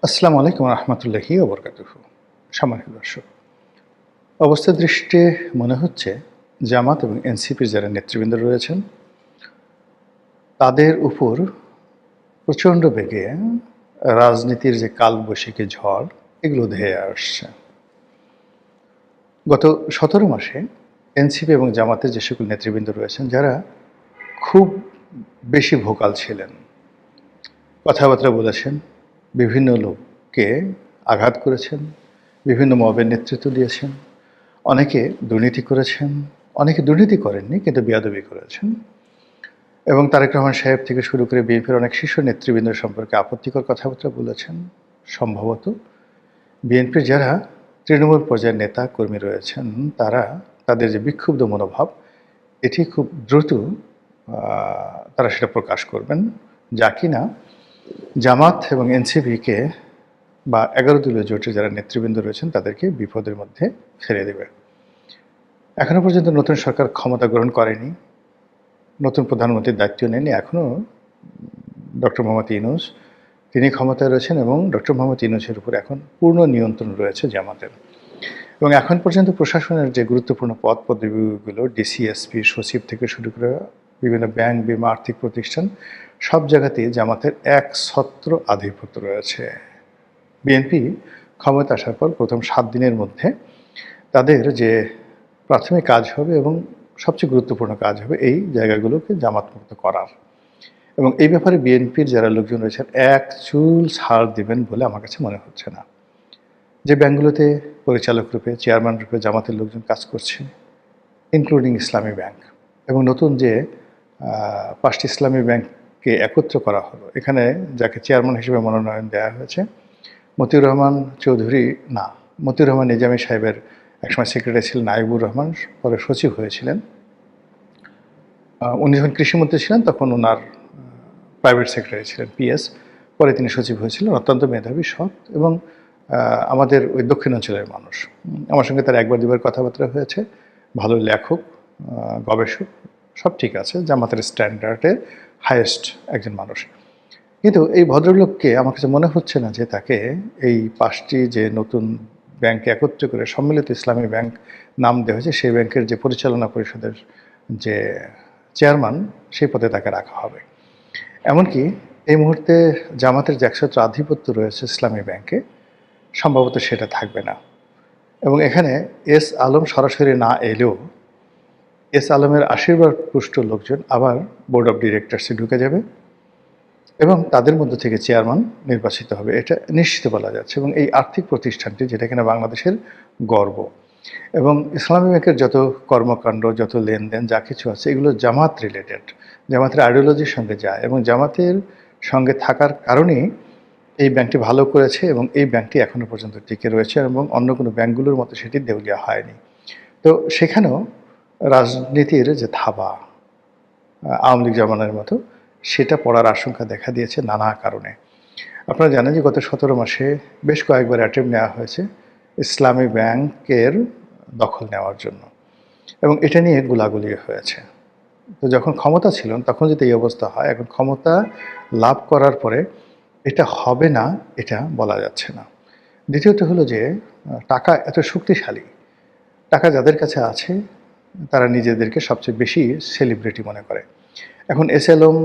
আসসালামু আলাইকুম রহমতুল্লাহি ওবরকাতুহু। সম্মানিত দর্শক, অবস্থার দৃষ্টিতে মনে হচ্ছে জামাত এবং এনসিপির যারা নেতৃবৃন্দ রয়েছেন তাদের উপর প্রচণ্ড বেগে রাজনীতির যে কালবৈশাখী ঝড় এগুলো ধেয়ে আসছে। গত ১৭ মাসে এনসিপি এবং জামাতের যে সকল নেতৃবৃন্দ রয়েছেন যারা খুব বেশি ভোকাল ছিলেন, কথাবার্তা বলেছেন, বিভিন্ন লোককে আঘাত করেছেন, বিভিন্ন মবের নেতৃত্ব দিয়েছেন, অনেকে দুর্নীতি করেছেন, অনেকে দুর্নীতি করেননি কিন্তু বেয়াদবি করেছেন এবং তারেক রহমান সাহেব থেকে শুরু করে বিএনপির অনেক শীর্ষ নেতৃবৃন্দ সম্পর্কে আপত্তিকর কথাবার্তা বলেছেন। সম্ভবত বিএনপির যারা তৃণমূল পর্যায়ের নেতা কর্মী রয়েছেন তারা তাদের যে বিক্ষুব্ধ মনোভাব এটি খুব দ্রুত তারা সেটা প্রকাশ করবেন, যা কিনা জামাত এবং এনসিপিকে বা ১১ দলীয় জোটের যারা নেতৃবৃন্দ রয়েছেন তাদেরকে বিপদের মধ্যে ফেলে দেবে। এখনও পর্যন্ত নতুন সরকার ক্ষমতা গ্রহণ করেনি, নতুন প্রধানমন্ত্রীর দায়িত্ব নেননি। এখনও ডক্টর মোহাম্মদ ইউনূস তিনি ক্ষমতায় রয়েছেন এবং ডক্টর মোহাম্মদ ইউনূসের উপর এখন পূর্ণ নিয়ন্ত্রণ রয়েছে জামাতের। এবং এখন পর্যন্ত প্রশাসনের যে গুরুত্বপূর্ণ পদ পদবিগুলো ডিসিএসপি সচিব থেকে শুরু করে বিভিন্ন ব্যাংক, বিমা, আর্থিক প্রতিষ্ঠান সব জায়গাতেই জামাতের একছত্র আধিপত্য রয়েছে। বিএনপি ক্ষমতা আসার পর প্রথম ৭ দিনের মধ্যে তাদের যে প্রাথমিক কাজ হবে এবং সবচেয়ে গুরুত্বপূর্ণ কাজ হবে এই জায়গাগুলোকে জামাতমুক্ত করার, এবং এই ব্যাপারে বিএনপির যারা লোকজন রয়েছেন এক চুল ছাড় দেবেন বলে আমার কাছে মনে হচ্ছে না। যে ব্যাংকগুলোতে পরিচালক রূপে, চেয়ারম্যান রূপে জামাতের লোকজন কাজ করছে, ইনক্লুডিং ইসলামী ব্যাংক, এবং নতুন যে ৫টি ইসলামী ব্যাংককে একত্র করা হলো, এখানে যাকে চেয়ারম্যান হিসেবে মনোনয়ন দেওয়া হয়েছে মতিউর রহমান চৌধুরী না, মতিউর রহমান নিজামী সাহেবের একসময় সেক্রেটারি ছিলেন নাইবুর রহমান, পরে সচিব হয়েছিলেন। উনি যখন কৃষিমন্ত্রী ছিলেন তখন ওনার প্রাইভেট সেক্রেটারি ছিলেন পিএস, পরে তিনি সচিব হয়েছিলেন। অত্যন্ত মেধাবী, সৎ এবং আমাদের ওই দক্ষিণাঞ্চলের মানুষ। আমার সঙ্গে তার একবার দুবার কথাবার্তা হয়েছে। ভালো লেখক, গবেষক, সব ঠিক আছে, জামাতের স্ট্যান্ডার্ডের হাইয়েস্ট একজন মানুষ। কিন্তু এই ভদ্রলোককে আমার কাছে মনে হচ্ছে না যে তাকে এই ৫টি যে নতুন ব্যাংকে একত্র করে সম্মিলিত ইসলামী ব্যাংক নাম দেওয়া হয়েছে সেই ব্যাংকের যে পরিচালনা পরিষদের যে চেয়ারম্যান সেই পদে তাকে রাখা হবে। এমনকি এই মুহূর্তে জামাতের যে একছত্র আধিপত্য রয়েছে ইসলামী ব্যাংকে সম্ভবত সেটা থাকবে না, এবং এখানে এস আলম সরাসরি না এলেও এস আলমের আশীর্বাদ পুষ্ট লোকজন আবার বোর্ড অফ ডিরেক্টরসে ঢুকে যাবে এবং তাদের মধ্য থেকে চেয়ারম্যান নির্বাচিত হবে, এটা নিশ্চিত বলা যাচ্ছে। এবং এই আর্থিক প্রতিষ্ঠানটি, যেটা কিনা বাংলাদেশের গর্ব, এবং ইসলামী ব্যাংকের যত কর্মকাণ্ড, যত লেনদেন যা কিছু আছে এগুলো জামাত রিলেটেড, জামাতের আইডিওলজির সঙ্গে যায়, এবং জামাতের সঙ্গে থাকার কারণেই এই ব্যাংকটি ভালো করেছে এবং এই ব্যাংকটি এখনও পর্যন্ত টিকে রয়েছে এবং অন্য কোনো ব্যাংকগুলোর মতো সেটি দেউলিয়া হয়নি। তো সেখানেও রাজনীতির যে থাবা আওয়ামী লীগ জমানার মতো সেটা পড়ার আশঙ্কা দেখা দিয়েছে নানা কারণে। আপনারা জানেন যে গত ১৭ মাসে বেশ কয়েকবার অ্যাটেম্প নেওয়া হয়েছে ইসলামী ব্যাংকের দখল নেওয়ার জন্য, এবং এটা নিয়ে গোলাগুলি হয়েছে। তো যখন ক্ষমতা ছিলেন তখন যদি এই অবস্থা হয়, এখন ক্ষমতা লাভ করার পরে এটা হবে না এটা বলা যাচ্ছে না। দ্বিতীয়ত হলো যে টাকা এত শক্তিশালী, টাকা যাদের কাছে আছে তারা নিজেদেরকে সবচেয়ে বেশি সেলিব্রিটি মনে করে। এখন এস আলম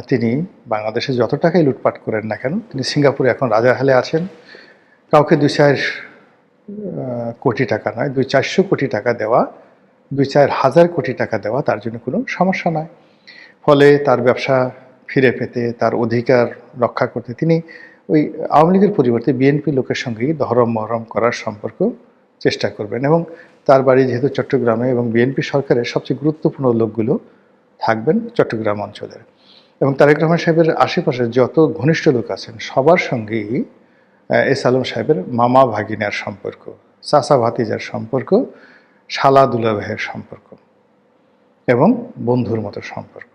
তিনি বাংলাদেশে যত টাকাই লুটপাট করেন না কেন, তিনি সিঙ্গাপুরে এখন রাজার হালে আছেন। কাউকে ২-৪ কোটি টাকা নয়, ২-৪০০ কোটি টাকা দেওয়া, ২-৪ হাজার কোটি টাকা দেওয়া তার জন্য কোনো সমস্যা নয়। ফলে তার ব্যবসা ফিরে পেতে, তার অধিকার রক্ষা করতে তিনি ওই আওয়ামী লীগের পরিবর্তে বিএনপি লোকের সঙ্গেই দহরম মহরম করার সম্পর্ক চেষ্টা করবেন, এবং তার বাড়ি যেহেতু চট্টগ্রামে এবং বিএনপি সরকারের সবচেয়ে গুরুত্বপূর্ণ লোকগুলো থাকবেন চট্টগ্রাম অঞ্চলের, এবং তারেক রহমান সাহেবের আশেপাশে যত ঘনিষ্ঠ লোক আছেন সবার সঙ্গেই এস আলম সাহেবের মামা ভাগিনার সম্পর্ক, চাচা ভাতিজার সম্পর্ক, শালা দুলাভাইয়ের সম্পর্ক এবং বন্ধুর মতো সম্পর্ক,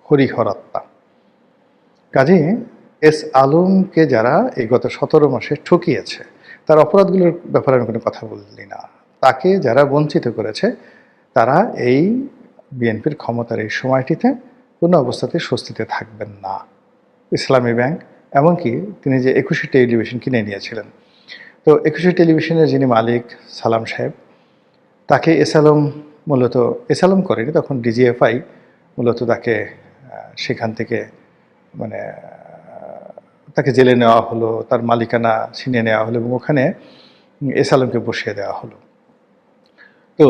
হরিহরাত্মা। কাজে এস আলমকে যারা এই গত ১৭ মাসে ঠকিয়েছে তার অপরাধগুলোর ব্যাপারে আমি কোনো কথা বললি না, তাকে যারা বঞ্চিত করেছে তারা এই বিএনপির ক্ষমতার এই সময়টিতে কোনো অবস্থাতে স্বস্তিতে থাকবেন না। ইসলামী ব্যাংক এমনকি তিনি যে ২১ টেলিভিশন কিনে নিয়েছিলেন। তো ২১ টেলিভিশনের যিনি মালিক সালাম সাহেব, তাকে এসালম মূলত এসালম করেনি, তখন ডিজিএফআই মূলত তাকে সেখান থেকে মানে তাকে জেলে নেওয়া হলো, তার মালিকানা ছিনিয়ে নেওয়া হলো এবং ওখানে এসালমকে বসিয়ে দেওয়া হলো। তো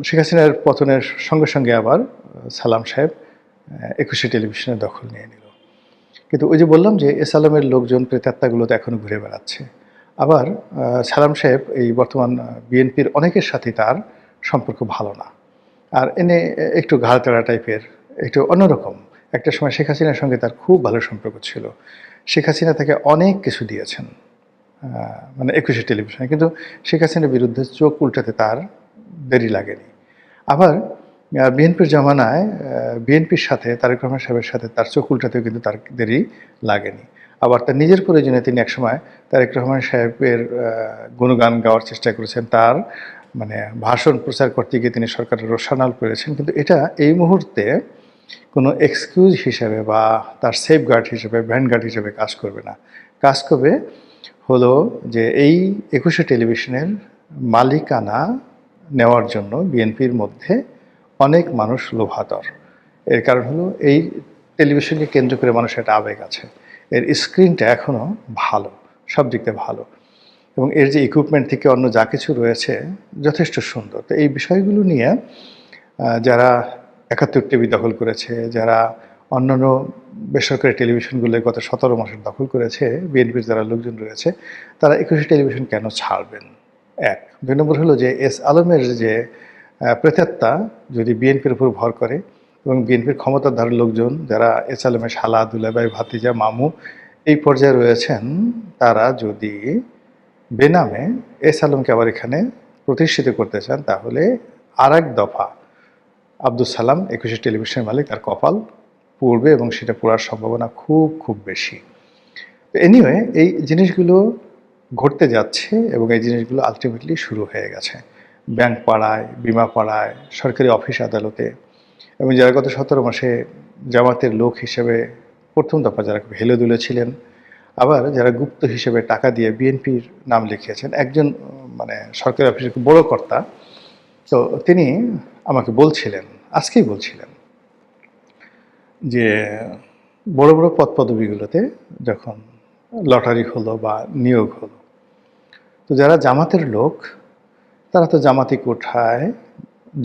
শেখ হাসিনার পতনের সঙ্গে সঙ্গে আবার সালাম সাহেব ২১ টেলিভিশনের দখল নিয়ে নিল। কিন্তু ওই যে বললাম যে এসালামের লোকজন প্রেতাত্মাগুলো তো এখনও ঘুরে বেড়াচ্ছে। আবার সালাম সাহেব এই বর্তমান বিএনপির অনেকের সাথে তার সম্পর্ক ভালো না, আর এনে একটু ঘাড়তেড়া টাইপের, একটু অন্যরকম। একটা সময় শেখ হাসিনার সঙ্গে তার খুব ভালো সম্পর্ক ছিল। শেখ হাসিনা তাকে অনেক কিছু দিয়েছেন মানে ২১ টেলিভিশনে, কিন্তু শেখ হাসিনার বিরুদ্ধে চোখ উল্টাতে তার দেরি লাগেনি। আবার বিএনপির জমানায় বিএনপির সাথে তারেক রহমান সাহেবের সাথে তার চোখ উল্টাতেও কিন্তু তার দেরি লাগেনি। আবার তার নিজের প্রয়োজনে তিনি একসময় তারেক রহমান সাহেবের গুণগান গাওয়ার চেষ্টা করেছেন, তার মানে ভাষণ প্রচার করতে গিয়ে তিনি সরকারের রোষানল করেছেন। কিন্তু এটা এই মুহূর্তে কোনো এক্সকিউজ হিসেবে বা তার সেফগার্ড হিসেবে, ভ্যানগার্ড হিসেবে কাজ করবে না। কাজ করবে হলো যে এই ২১ টেলিভিশনের মালিকানা নেওয়ার জন্য বিএনপির মধ্যে অনেক মানুষ লোভাতর। এর কারণ হলো এই টেলিভিশনকে কেন্দ্র করে মানুষের একটা আবেগ আছে। এর স্ক্রিনটা এখনও ভালো, সব দিক দিয়ে ভালো, এবং এর যে ইকুইপমেন্ট থেকে অন্য যা কিছু রয়েছে যথেষ্ট সুন্দর। তো এই বিষয়গুলো নিয়ে যারা ৭১ টিভি দখল করেছে, যারা অন্যান্য বেসরকারি টেলিভিশনগুলো গত ১৭ মাসের দখল করেছে, বিএনপির যারা লোকজন রয়েছে, তারা ২১ টেলিভিশন কেন ছাড়বেন? এক। ২ নম্বর হলো যে এস আলমের যে প্রেতাত্মা যদি বিএনপির উপর ভর করে এবং বিএনপির ক্ষমতাধর লোকজন যারা এস আলমের শালা, দুলাভাই, ভাতিজা, মামু এই পর্যায়ে রয়েছেন, তারা যদি বেনামে এস আলমকে আবার এখানে প্রতিষ্ঠিত করতে চান, তাহলে আর এক দফা আব্দুল সালাম ২১ টেলিভিশনের মালিক, তার কপাল পুড়বে এবং সেটা পোড়ার সম্ভাবনা খুব খুব বেশি। এনিওয়ে এই জিনিসগুলো ঘটতে যাচ্ছে এবং এই জিনিসগুলো আলটিমেটলি শুরু হয়ে গেছে ব্যাংক পাড়ায়, বিমা পাড়ায়, সরকারি অফিস আদালতে, এবং যারা গত ১৭ মাসে জামাতের লোক হিসেবে প্রথম দফা যারা হেলে দুলে ছিলেন, আবার যারা গুপ্ত হিসেবে টাকা দিয়ে বিএনপির নাম লিখিয়েছেন। একজন মানে সরকারি অফিসের খুব বড় কর্তা, তো তিনি আমাকে বলছিলেন, আজকেই বলছিলেন যে বড় বড় পদ পদবিগুলোতে যখন লটারি হলো বা নিয়োগ হলো, তো যারা জামাতের লোক তারা তো জামাতি কোঠায়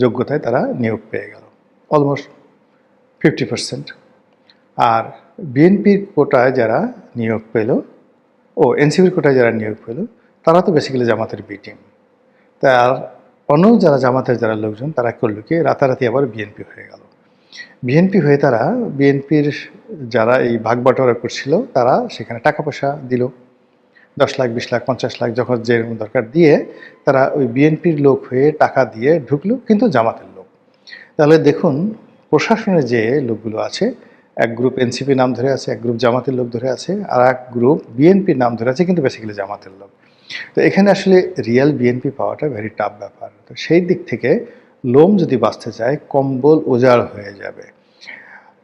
যোগ্যতায় তারা নিয়োগ পেয়ে গেল অলমোস্ট 50%। আর বিএনপির কোটায় যারা নিয়োগ পেল, এনসিপির কোটায় যারা নিয়োগ পেল, তারা তো বেসিক্যালি জামাতের বি টিম। তার অন্য যারা জামাতের যারা লোকজন, তারা করল কি রাতারাতি আবার বিএনপি হয়ে গেল। বিএনপি হয়ে তারা বিএনপির যারা এই ভাগ বাটোয়ারা করছিল, তারা সেখানে টাকা পয়সা দিল, ১০ লাখ, ২০ লাখ, ৫০ লাখ, যখন যে দরকার দিয়ে তারা ওই বিএনপির লোক হয়ে টাকা দিয়ে ঢুকলো, কিন্তু জামাতের লোক। তাহলে দেখুন প্রশাসনের যে লোকগুলো আছে, এক গ্রুপ এনসিপি নাম ধরে আছে, এক গ্রুপ জামাতের লোক ধরে আছে, আর এক গ্রুপ বিএনপির নাম ধরে আছে, কিন্তু বেসিক্যালি জামাতের লোক। তো এখানে আসলে রিয়েল বিএনপি পাওয়াটা ভেরি টাফ ব্যাপার। তো সেই দিক থেকে লোম যদি বাঁচতে চায়, কম্বল উজাড় হয়ে যাবে।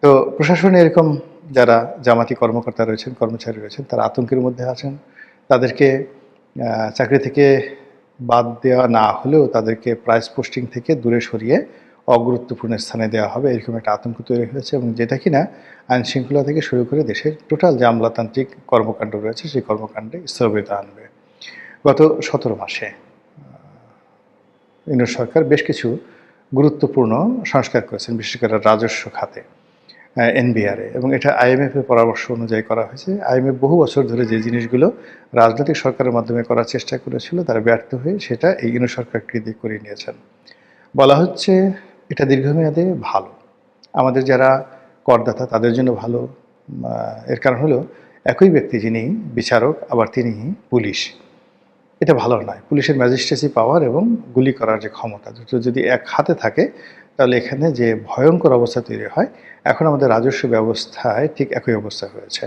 তো প্রশাসনে এরকম যারা জামাতি কর্মকর্তা রয়েছেন, কর্মচারী রয়েছেন, তারা আতঙ্কের মধ্যে আছেন। তাদেরকে চাকরি থেকে বাদ দেওয়া না হলেও তাদেরকে প্রাইস পোস্টিং থেকে দূরে সরিয়ে অগুরুত্বপূর্ণ স্থানে দেওয়া হবে, এরকম একটা আতঙ্ক তৈরি হয়েছে, এবং যেটা কিনা আইন শৃঙ্খলা থেকে শুরু করে দেশের টোটাল যে আমলাতান্ত্রিক কর্মকাণ্ড রয়েছে সেই কর্মকাণ্ডে স্থবিরতা আনবে। গত ১৭ মাসে ইউনূস সরকার বেশ কিছু গুরুত্বপূর্ণ সংস্কার করেছেন, বিশেষ করে রাজস্ব খাতে, এনবিআরে, এবং এটা আইএমএফের পরামর্শ অনুযায়ী করা হয়েছে। আইএমএফ বহু বছর ধরে যে জিনিসগুলো রাজনৈতিক সরকারের মাধ্যমে করার চেষ্টা করেছিল, তারা ব্যর্থ হয়ে সেটা এই ইউনূস সরকারকে দিয়ে করিয়ে নিয়েছেন। বলা হচ্ছে এটা দীর্ঘমেয়াদে ভালো, আমাদের যারা করদাতা তাদের জন্য ভালো। এর কারণ হলো একই ব্যক্তি যিনি বিচারক আবার তিনি পুলিশ, এটা ভালো নয়। পুলিশের ম্যাজিস্ট্রেসি পাওয়ার এবং গুলি করার যে ক্ষমতা, দুটো যদি এক হাতে থাকে, তাহলে এখানে যে ভয়ঙ্কর অবস্থা তৈরি হয়, এখন আমাদের রাজস্ব ব্যবস্থায় ঠিক একই অবস্থা হয়েছে।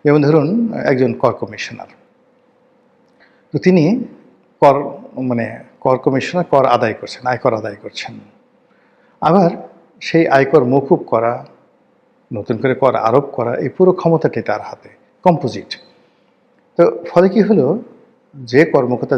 যেমন ধরুন একজন কর কমিশনার, তো তিনি কর কর কমিশনার কর আদায় করছেন, আয়কর আদায় করছেন। আবার সেই আয়কর মকুব করা, নতুন করে কর আরোপ করা, এই পুরো ক্ষমতাটি তার হাতে। কম্পোজিট। তো ফলে কি হলো, যে কর্মকর্তা